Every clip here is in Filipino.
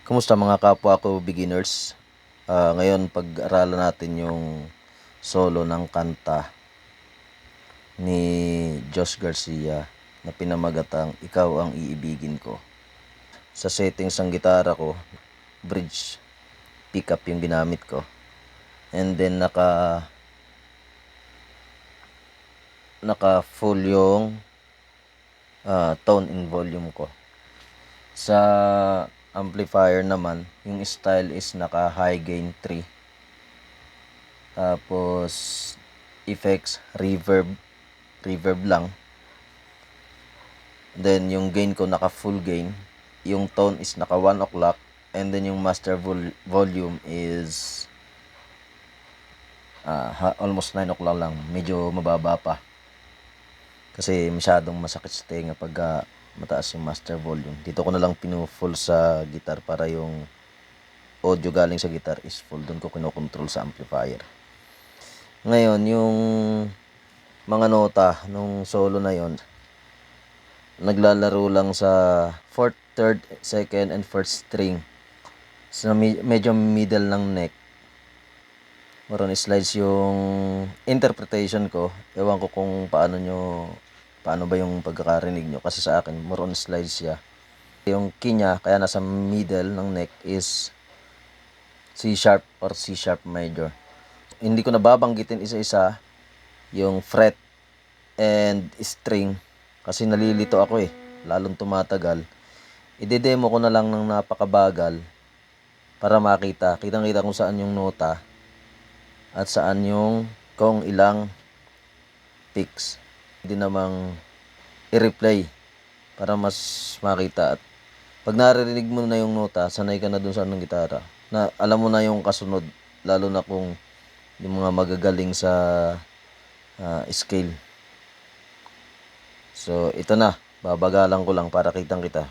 Kumusta mga kapwa ko beginners? Ngayon pag-aralan natin yung solo ng kanta ni Josh Garcia na pinamagatang Ikaw ang Iibigin Ko. Sa settings ng gitara ko, bridge pickup yung ginamit ko. And then naka full yung tone and volume ko. Sa amplifier naman, yung style is naka high gain 3. Tapos effects, reverb lang. Then yung gain ko naka full gain. Yung tone is naka 1 o'clock. And then yung master volume is almost 9 o'clock lang. Medyo mababa pa. Kasi masyadong masakit sa tenga pag mataas yung master volume. Dito ko na lang pinu-full sa guitar para yung audio galing sa guitar is full. Doon ko kinokontrol sa amplifier. Ngayon, yung mga nota nung solo na yon, naglalaro lang sa 4th, 3rd, 2nd, and 1st string. So, medyo middle ng neck. Meron slides yung interpretation ko. Ewan ko kung paano ba yung pagkakarinig nyo. Kasi sa akin, more on slides siya. Yung key niya, kaya nasa middle ng neck is C sharp or C sharp major. Hindi ko nababanggitin isa-isa yung fret and string kasi nalilito ako lalong tumatagal. Ide-demo ko na lang ng napakabagal para kitang-kita kung saan yung nota at saan yung kung ilang picks. Hindi namang i-replay para mas makita, at pag naririnig mo na yung nota, sanay ka na dun sa anong gitara, na alam mo na yung kasunod, lalo na kung yung mga magagaling sa scale. So ito na, babagalan ko lang para kitang-kita.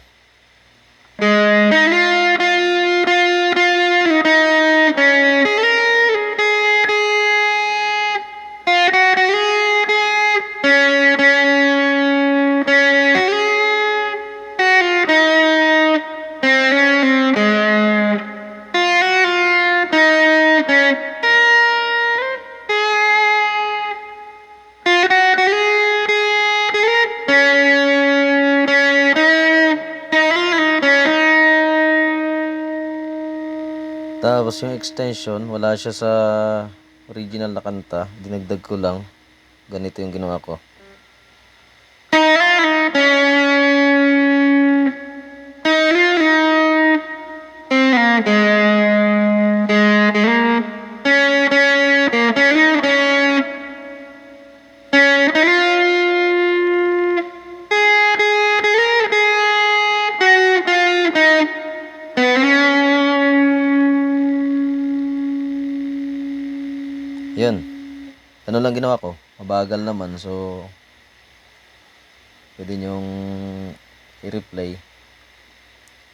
Tapos yung extension, wala siya sa original na kanta. Dinagdag ko lang. Ganito yung ginawa ko. Yun. Ano lang ginawa ko? Mabagal naman. So, pwede nyong i-replay.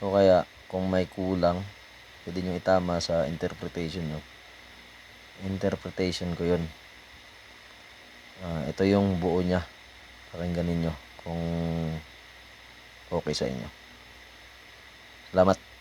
O kaya, kung may kulang, pwede nyo itama sa interpretation nyo. Interpretation ko yun. Ito yung buo niya. Pakinggan ninyo kung okay sa inyo. Salamat.